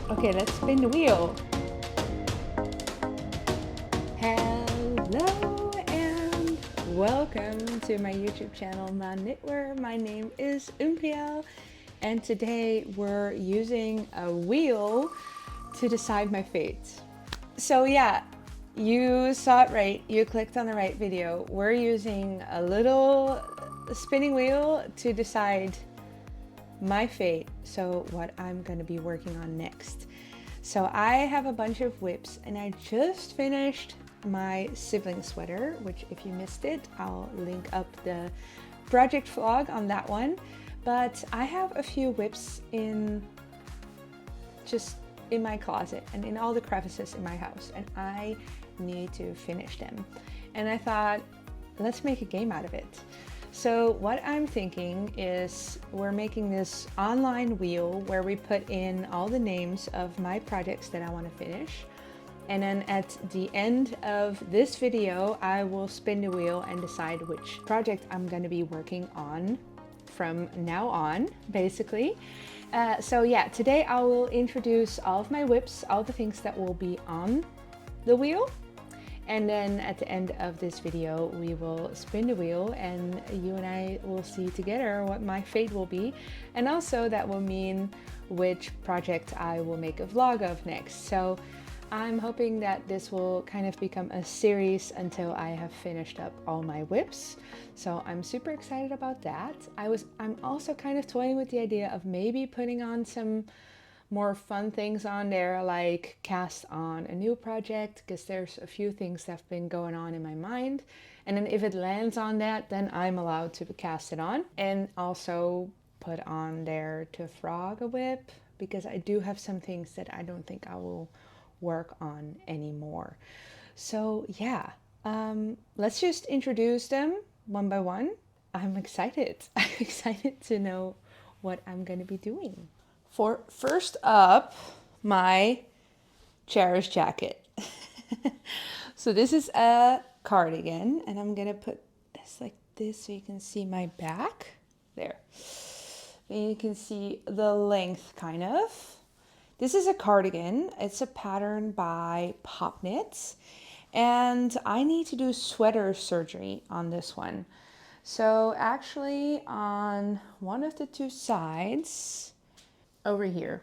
Okay, let's spin the wheel. Hello and welcome to my YouTube channel, maanknitwear. My name is Aurelia and today we're using a wheel to decide my fate. So yeah, you saw it right. You clicked on the right video. We're using a little spinning wheel to decide my fate, so what I'm going to be working on next. So I have a bunch of whips and I just finished my sibling sweater, which if you missed it, I'll link up the project vlog on that one. But I have a few whips just in my closet and in all the crevices in my house, and I need to finish them. And I thought, let's make a game out of it. So what I'm thinking is we're making this online wheel where we put in all the names of my projects that I want to finish. And then at the end of this video, I will spin the wheel and decide which project I'm going to be working on from now on, basically. So yeah, today I will introduce all of my whips, all the things that will be on the wheel. And then at the end of this video, we will spin the wheel and you and I will see together what my fate will be. And also that will mean which project I will make a vlog of next. So I'm hoping that this will kind of become a series until I have finished up all my whips. So I'm super excited about that. I'm also kind of toying with the idea of maybe putting on some more fun things on there, like cast on a new project, because there's a few things that have been going on in my mind, and then if it lands on that, then I'm allowed to cast it on. And also put on there to frog a whip, because I do have some things that I don't think I will work on anymore. So yeah, let's just introduce them one by one. I'm excited. I'm excited to know what I'm going to be doing. For first up, my Cherish Jacket. So this is a cardigan, and I'm gonna put this like this so you can see my back. There. And you can see the length kind of. This is a cardigan. It's a pattern by Pop Knits, and I need to do sweater surgery on this one. So actually on one of the two sides, over here.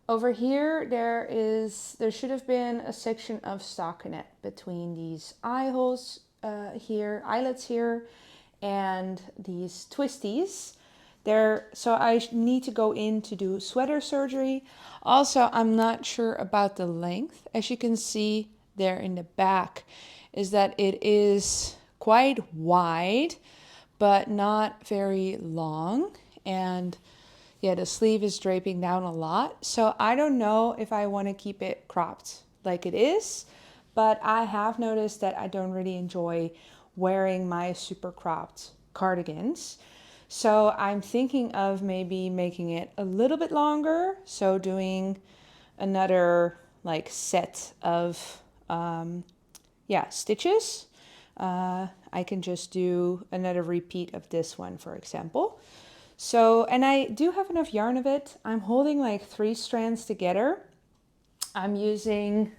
Over here, there should have been a section of stockinette between these eye holes here, eyelets here, and these twisties. So I need to go in to do sweater surgery. Also, I'm not sure about the length. As you can see there in the back, is that it is quite wide, but not very long. And yeah, the sleeve is draping down a lot. So I don't know if I want to keep it cropped like it is, but I have noticed that I don't really enjoy wearing my super cropped cardigans. So I'm thinking of maybe making it a little bit longer. So doing another like set of stitches. I can just do another repeat of this one, for example. So, and I do have enough yarn of it. I'm holding like 3 strands together. I'm using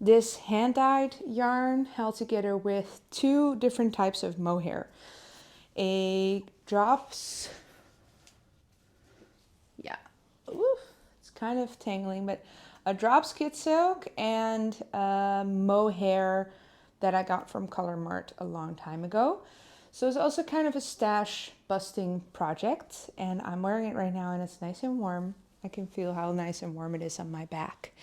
this hand-dyed yarn held together with 2 different types of mohair. A drops, it's kind of tangling, but a drops kit silk and a mohair that I got from Color Mart a long time ago. So it's also kind of a stash busting project, and I'm wearing it right now and it's nice and warm. I can feel how nice and warm it is on my back.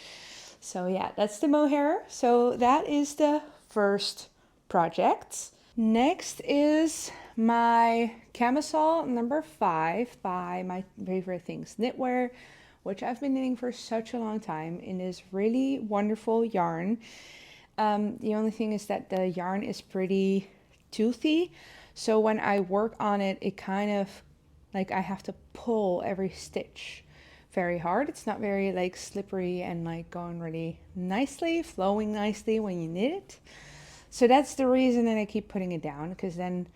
So yeah, that's the mohair. So that is the first project. Next is my Camisole number 5 by My Favorite Things Knitwear, which I've been knitting for such a long time in this really wonderful yarn. The only thing is that the yarn is pretty toothy. So when I work on it, it kind of like I have to pull every stitch very hard. It's not very like slippery and like going really nicely, flowing nicely when you knit it. So that's the reason that I keep putting it down, because then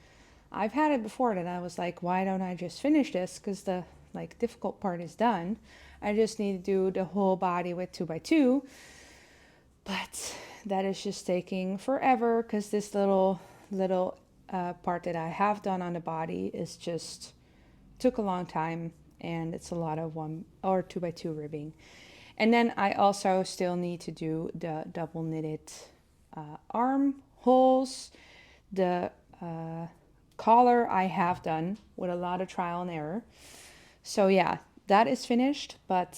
I've had it before that I was like, why don't I just finish this? Because the like difficult part is done. I just need to do the whole body with 2x2, but that is just taking forever because this little part that I have done on the body is just took a long time, and it's a lot of 1 or 2x2 ribbing. And then I also still need to do the double knitted arm holes. The collar I have done with a lot of trial and error. So yeah, that is finished, but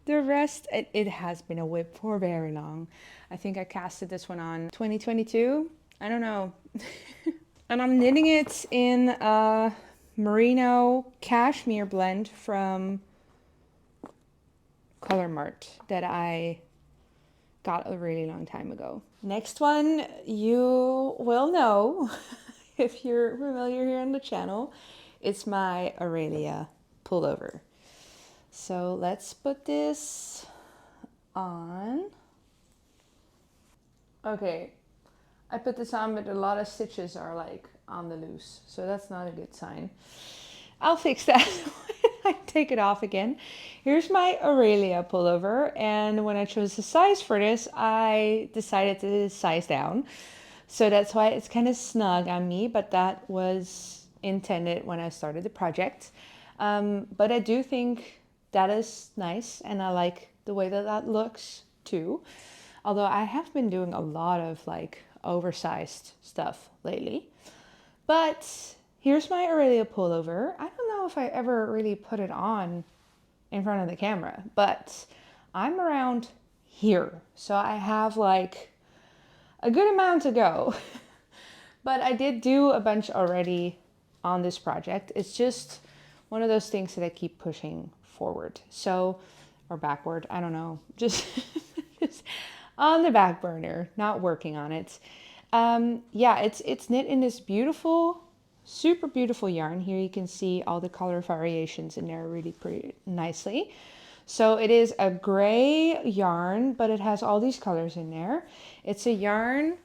the rest, it has been a whip for very long. I think I casted this one on 2022. I don't know. And I'm knitting it in a merino cashmere blend from Color Mart that I got a really long time ago. Next one you will know if you're familiar here on the channel. It's my Aurelia Pullover. So let's put this on. Okay, I put this on, but a lot of stitches are like on the loose, so that's not a good sign. I'll fix that when I take it off again. Here's my Aurelia pullover, and when I chose the size for this, I decided to size down. So that's why it's kind of snug on me, but that was intended when I started the project. But I do think that is nice, and I like the way that that looks too. Although I have been doing a lot of like oversized stuff lately. But here's my Aurelia pullover. I don't know if I ever really put it on in front of the camera, but I'm around here. So I have like a good amount to go. But I did do a bunch already on this project. It's just one of those things that I keep pushing forward. So, or backward, I don't know. Just on the back burner, not working on it. Yeah, it's knit in this beautiful, super beautiful yarn. Here you can see all the color variations in there really pretty nicely. So it is a gray yarn, but it has all these colors in there. It's a yarn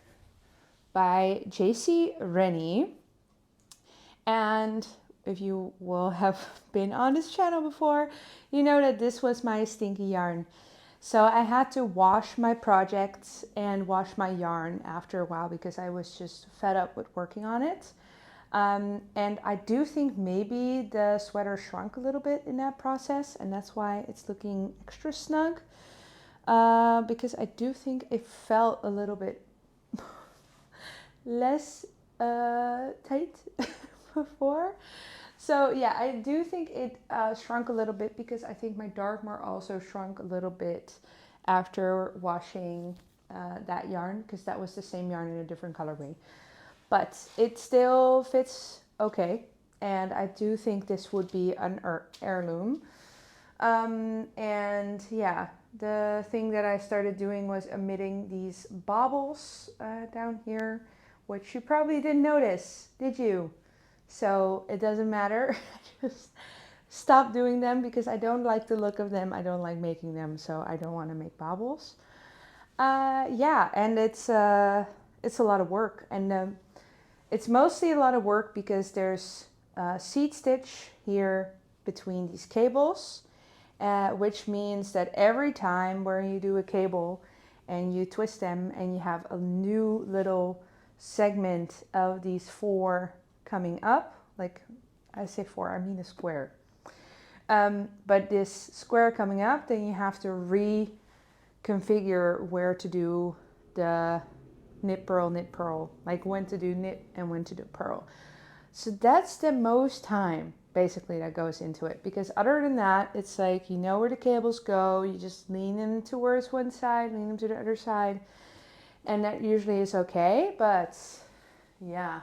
by JC Rennie. And if you will have been on this channel before, you know that this was my stinky yarn. So I had to wash my projects and wash my yarn after a while because I was just fed up with working on it. And I do think maybe the sweater shrunk a little bit in that process, and that's why it's looking extra snug. Because I do think it felt a little bit less tight before. So yeah, I do think it shrunk a little bit because I think my Dagmar also shrunk a little bit after washing that yarn, because that was the same yarn in a different colorway. But it still fits okay, and I do think this would be an heirloom. And yeah, the thing that I started doing was emitting these baubles down here, which you probably didn't notice, did you? So it doesn't matter. Just stop doing them because I don't like the look of them. I don't like making them, so I don't want to make baubles. Yeah, and it's a lot of work, and it's mostly a lot of work because there's seed stitch here between these cables, which means that every time where you do a cable and you twist them and you have a new little segment of these 4 coming up, like I say 4, I mean a square. But this square coming up, then you have to reconfigure where to do the knit, purl, like when to do knit and when to do purl. So that's the most time basically that goes into it, because other than that, it's like, you know where the cables go, you just lean them towards one side, lean them to the other side, and that usually is okay. But yeah,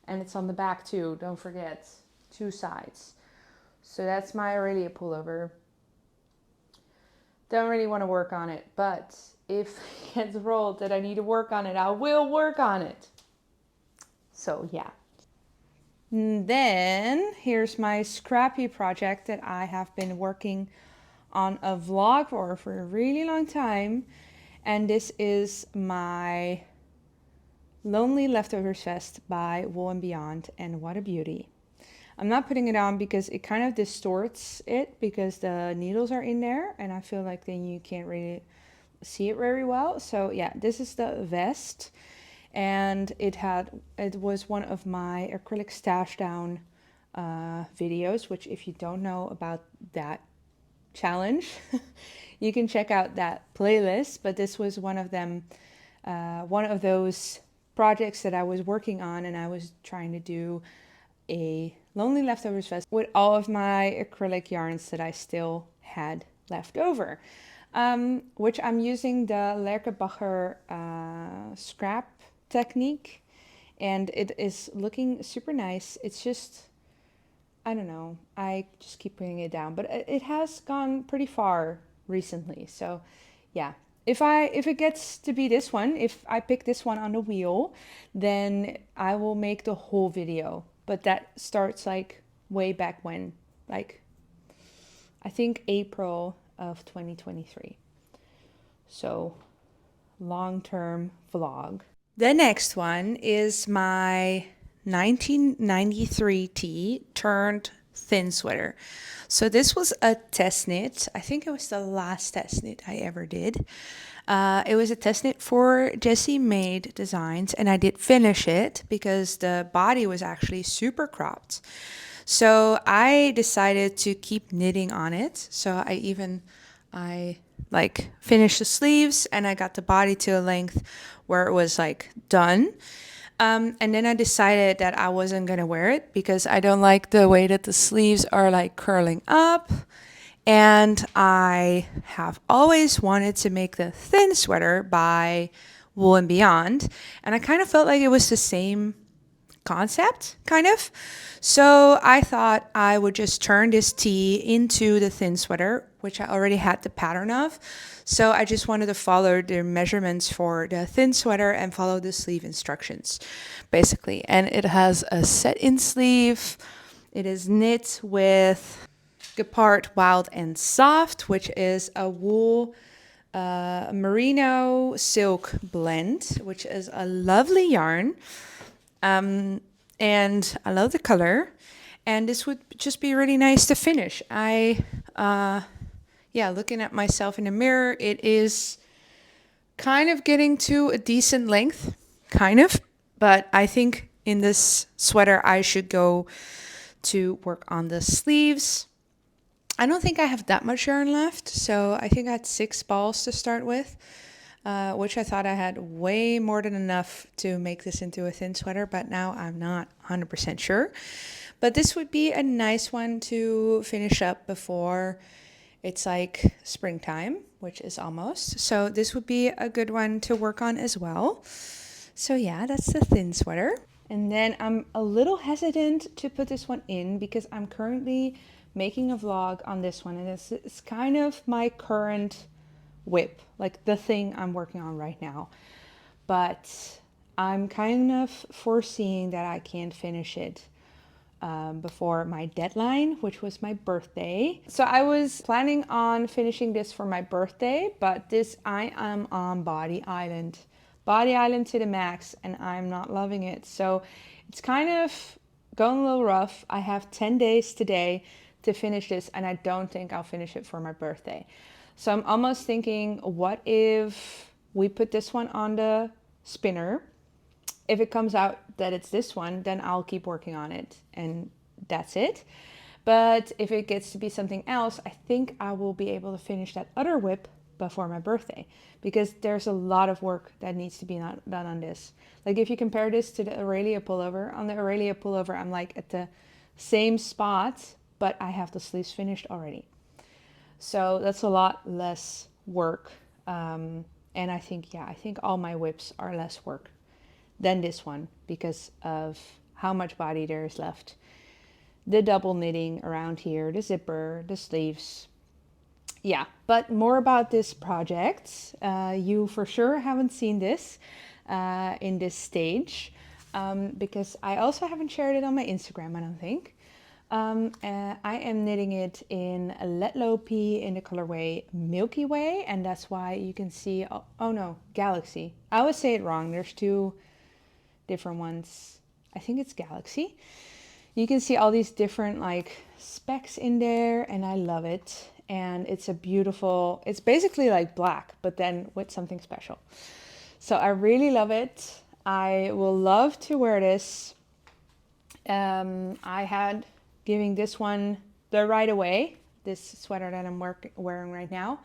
and it's on the back too, don't forget, 2 sides. So that's my Aurelia pullover. Don't really want to work on it, but if it gets rolled that I need to work on it, I will work on it. So yeah. And then here's my scrappy project that I have been working on a vlog for a really long time. And this is my Lonely Leftovers Vest by Wool and Beyond, and what a beauty. I'm not putting it on because it kind of distorts it because the needles are in there, and I feel like then you can't really see it very well. So yeah, this is the vest, and it was one of my acrylic stash down videos, which if you don't know about that challenge, you can check out that playlist. But this was one of them, one of those projects that I was working on, and I was trying to do a Lonely Leftovers vest with all of my acrylic yarns that I still had left over, which I'm using the Lerkebacher scrap technique, and it is looking super nice. It's just, I don't know, I just keep putting it down, but it has gone pretty far recently. So yeah, if it gets to be this one, if I pick this one on the wheel, then I will make the whole video. But that starts like way back when, like I think April of 2023. So long-term vlog. The next one is my 1993 tee turned thin sweater. So this was a test knit. I think it was the last test knit I ever did. It was a test knit for Jessie Made Designs, and I did finish it because the body was actually super cropped. So I decided to keep knitting on it. So I like finished the sleeves, and I got the body to a length where it was like done. And then I decided that I wasn't going to wear it because I don't like the way that the sleeves are like curling up. And I have always wanted to make the thin sweater by Wool and Beyond. And I kind of felt like it was the same concept, kind of. So I thought I would just turn this tee into the thin sweater, which I already had the pattern of. So I just wanted to follow the measurements for the thin sweater and follow the sleeve instructions, basically. And it has a set-in sleeve. It is knit with Gepard Wild and Soft, which is a wool merino silk blend, which is a lovely yarn. And I love the color, and this would just be really nice to finish. Looking at myself in the mirror, it is kind of getting to a decent length, kind of, but I think in this sweater I should go to work on the sleeves. I don't think I have that much yarn left, so I think I had 6 balls to start with. Which I thought I had way more than enough to make this into a thin sweater, but now I'm not 100% sure. But this would be a nice one to finish up before it's like springtime, which is almost. So this would be a good one to work on as well. So yeah, that's the thin sweater. And then I'm a little hesitant to put this one in because I'm currently making a vlog on this one, and it's kind of my current whip, like the thing I'm working on right now. But I'm kind of foreseeing that I can't finish it before my deadline, which was my birthday. So I was planning on finishing this for my birthday, but I am on Body Island to the max, and I'm not loving it. So it's kind of going a little rough. I have 10 days today to finish this, and I don't think I'll finish it for my birthday. So I'm almost thinking, what if we put this one on the spinner? If it comes out that it's this one, then I'll keep working on it, and that's it. But if it gets to be something else, I think I will be able to finish that other whip before my birthday, because there's a lot of work that needs to be done on this. Like if you compare this to the Aurelia Pullover, on the Aurelia Pullover I'm like at the same spot, but I have the sleeves finished already. So that's a lot less work. And I think all my whips are less work than this one because of how much body there is left. The double knitting around here, the zipper, the sleeves. Yeah, but more about this project. You for sure haven't seen this in this stage because I also haven't shared it on my Instagram, I don't think. I am knitting it in a Letlow Pea in the colorway Milky Way, and that's why you can see, oh no, Galaxy. I always say it wrong, there's 2 different ones. I think it's Galaxy. You can see all these different like specks in there, and I love it. And it's a beautiful, it's basically like black, but then with something special. So I really love it. I will love to wear this. I had giving this one the right away, this sweater that I'm wearing right now,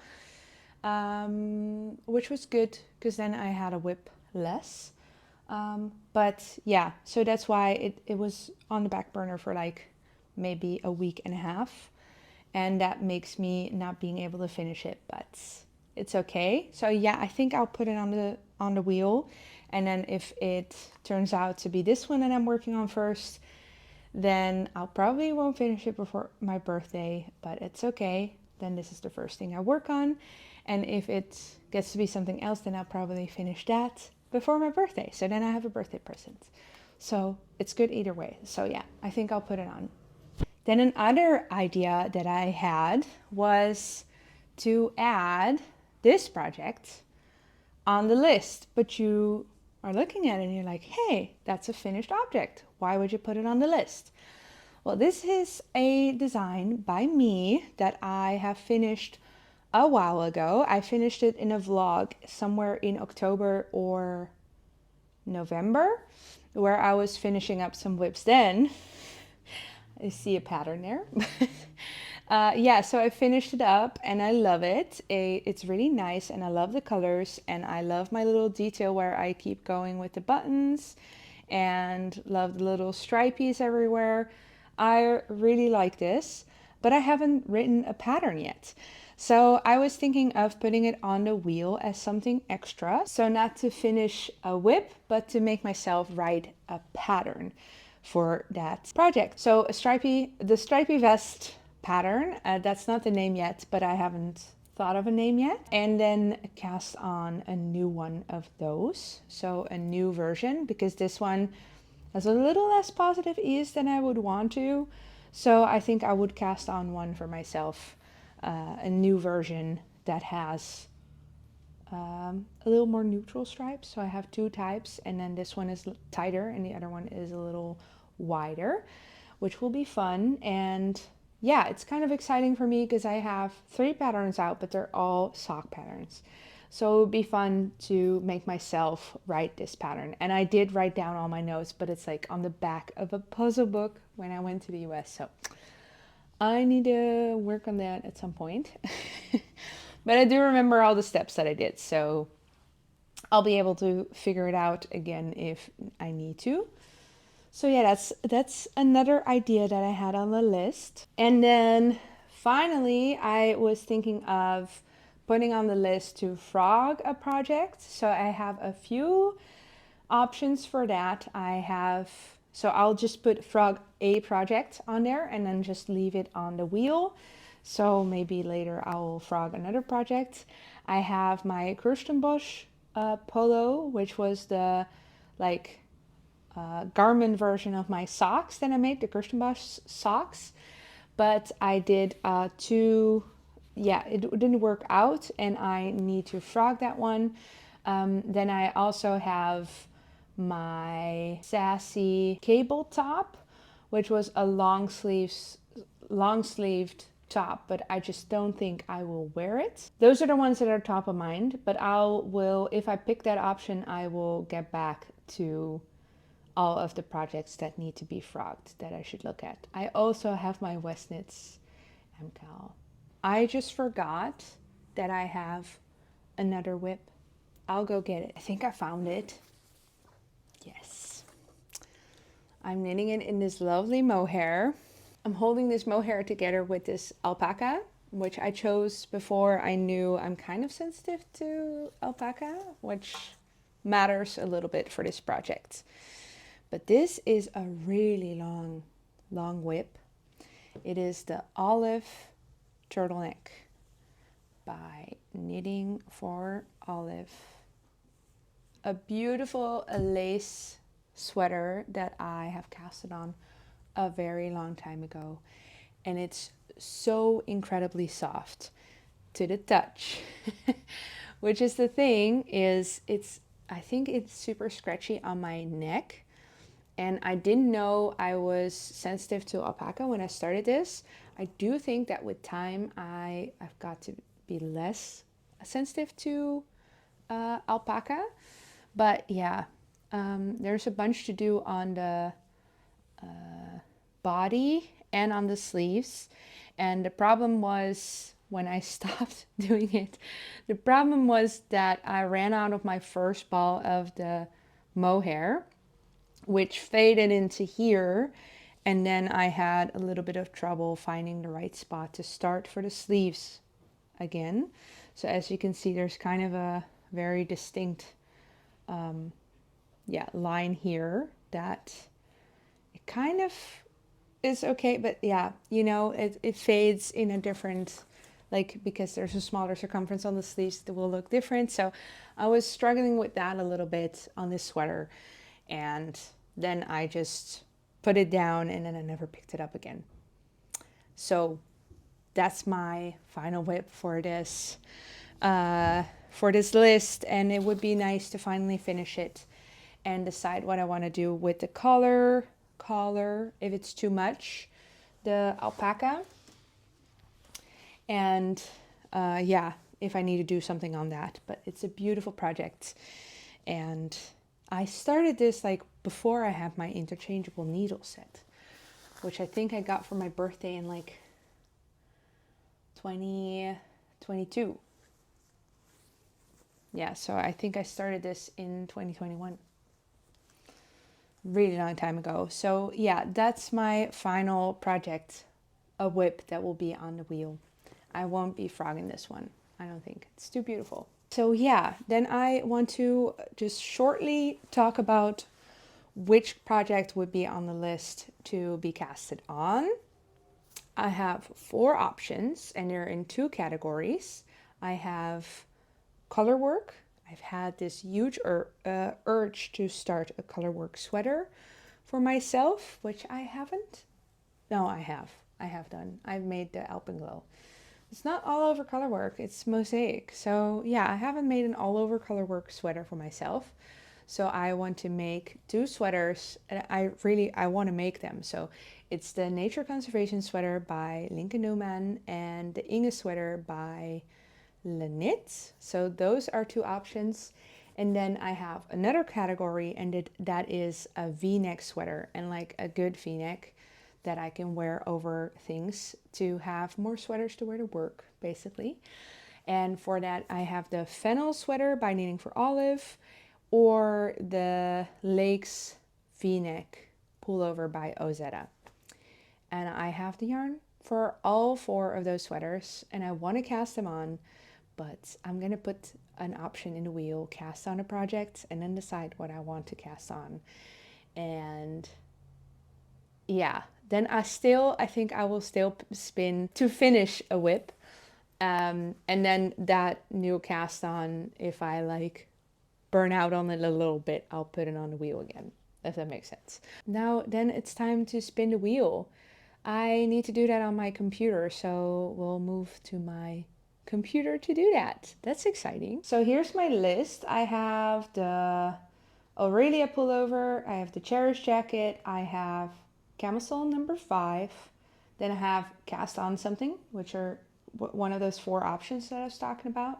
which was good because then I had a whip less. But yeah, so that's why it was on the back burner for like maybe a week and a half. And that makes me not being able to finish it, but it's okay. So yeah, I think I'll put it on the wheel. And then if it turns out to be this one that I'm working on first, then I'll probably won't finish it before my birthday, but it's okay. Then this is the first thing I work on. And if it gets to be something else, then I'll probably finish that before my birthday. So then I have a birthday present. So it's good either way. So yeah, I think I'll put it on. Then another idea that I had was to add this project on the list, but you are looking at it and you're like, hey, that's a finished object. Why would you put it on the list? Well, this is a design by me that I have finished a while ago. I finished it in a vlog somewhere in October or November, where I was finishing up some whips then. I see a pattern there. Yeah, so I finished it up and I love it. It's really nice and I love the colors and I love my little detail where I keep going with the buttons and love the little stripies everywhere. I really like this, but I haven't written a pattern yet. So I was thinking of putting it on the wheel as something extra. So not to finish a whip, but to make myself write a pattern for that project. So the stripy vest pattern, that's not the name yet, but I haven't thought of a name yet. And then cast on a new one of those. So a new version, because this one has a little less positive ease than I would want to. So I think I would cast on one for myself, a new version that has a little more neutral stripes. So I have two types, and then this one is tighter and the other one is a little wider, which will be fun. And yeah, it's kind of exciting for me because I have 3 patterns out, but they're all sock patterns. So it would be fun to make myself write this pattern. And I did write down all my notes, but it's like on the back of a puzzle book when I went to the US. So I need to work on that at some point. But I do remember all the steps that I did. So I'll be able to figure it out again if I need to. So yeah, that's another idea that I had on the list. And then finally, I was thinking of putting on the list to frog a project. So I have a few options for that. So I'll just put frog a project on there and then just leave it on the wheel. So maybe later I'll frog another project. I have my Kirstenbosch polo, which was the garment version of my socks that I made, the Kirstenbosch socks. But I did it didn't work out and I need to frog that one. Then I also have my sassy cable top, which was a long sleeved top, but I just don't think I will wear it. Those are the ones that are top of mind, but if I pick that option, I will get back to all of the projects that need to be frogged that I should look at. I also have my Westnitz MCAL. I just forgot that I have another whip. I'll go get it. I think I found it. Yes. I'm knitting it in this lovely mohair. I'm holding this mohair together with this alpaca, which I chose before I knew I'm kind of sensitive to alpaca, which matters a little bit for this project. But this is a really long whip. It is the Olive Turtleneck by Knitting for Olive. A beautiful lace sweater that I have casted on a very long time ago. And it's so incredibly soft to the touch. Which is the thing, I think it's super scratchy on my neck. And I didn't know I was sensitive to alpaca when I started this. I do think that with time I've got to be less sensitive to alpaca. But yeah, there's a bunch to do on the body and on the sleeves. And the problem was when I stopped doing it, the problem was that I ran out of my first ball of the mohair, which faded into here. And then I had a little bit of trouble finding the right spot to start for the sleeves again. So as you can see, there's kind of a very distinct line here that it kind of is okay, but yeah, you know, it fades in a different, like, because there's a smaller circumference on the sleeves, it will look different. So I was struggling with that a little bit on this sweater, and then I just put it down and then I never picked it up again. So that's my final whip for this list, and it would be nice to finally finish it and decide what I want to do with the collar, if it's too much, the alpaca, and if I need to do something on that. But it's a beautiful project, and I started this like before I had my interchangeable needle set, which I think I got for my birthday in like 2022. Yeah, so I think I started this in 2021. Really long time ago. So yeah, that's my final project, a whip that will be on the wheel. I won't be frogging this one, I don't think. It's too beautiful. So yeah, then I want to just shortly talk about which project would be on the list to be casted on. I have 4 options, and they're in 2 categories. I have color work. I've had this huge urge to start a colorwork sweater for myself, which I haven't. No, I have done. I've made the Alpenglow. It's not all over colorwork, it's mosaic. So yeah, I haven't made an all over colorwork sweater for myself. So I want to make 2 sweaters, and I want to make them. So it's the Nature Conservation sweater by Lincoln Newman and the Inge sweater by Knit. So those are 2 options. And then I have another category, and that is a V-neck sweater, and like a good V-neck that I can wear over things to have more sweaters to wear to work, basically. And for that, I have the Fennel sweater by Knitting for Olive, or the Lakes V-neck pullover by Ozetta. And I have the yarn for all 4 of those sweaters, and I want to cast them on. But I'm going to put an option in the wheel, cast on a project, and then decide what I want to cast on. And yeah, then I think I will still spin to finish a whip. And then that new cast on, if I like burn out on it a little bit, I'll put it on the wheel again, if that makes sense. Now, then it's time to spin the wheel. I need to do that on my computer, so we'll move to my computer to do that. That's exciting. So here's my list. I have the Aurelia Pullover, I have the Cherish Jacket, I have Camisole number 5, then I have Cast On Something, which are one of those 4 options that I was talking about.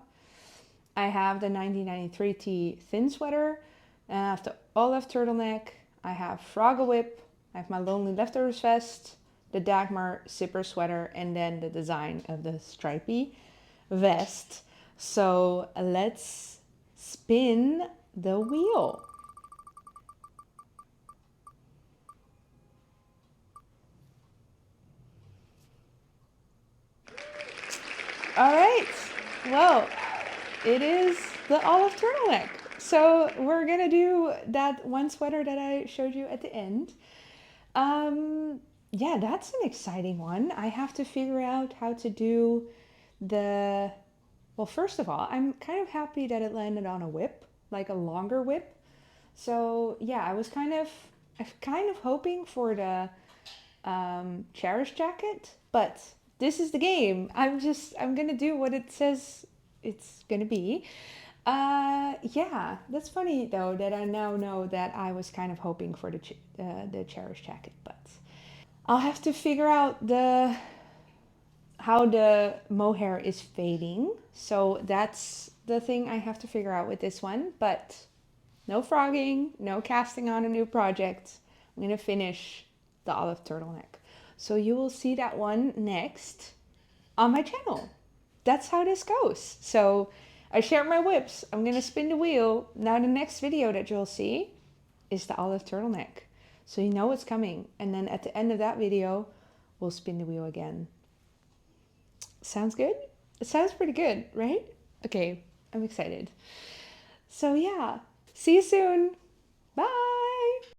I have the 1993 ttthin sweater, and I have the olive turtleneck, I have Frog a Whip, I have my Lonely Leftovers vest, the Dagmar zipper sweater, and then the design of the Stripey vest. So let's spin the wheel. All right, well, it is the olive turtleneck. So we're gonna do that one sweater that I showed you at the end. Yeah, that's an exciting one. I have to figure out how to do well, first of all, I'm kind of happy that it landed on a whip, like a longer whip. So yeah, I was kind of hoping for the Cherish Jacket, but this is the game. I'm gonna do what it says it's gonna be. Yeah, that's funny though that I now know that I was kind of hoping for the Cherish Jacket, but I'll have to figure out the how the mohair is fading. So that's the thing I have to figure out with this one. But no frogging, no casting on a new project. I'm gonna finish the olive turtleneck. So you will see that one next on my channel. That's how this goes. So I shared my whips. I'm gonna spin the wheel. Now the next video that you'll see is the olive turtleneck. So you know what's coming. And then at the end of that video, we'll spin the wheel again. Sounds good? It sounds pretty good, right? Okay, I'm excited. So yeah, see you soon. Bye.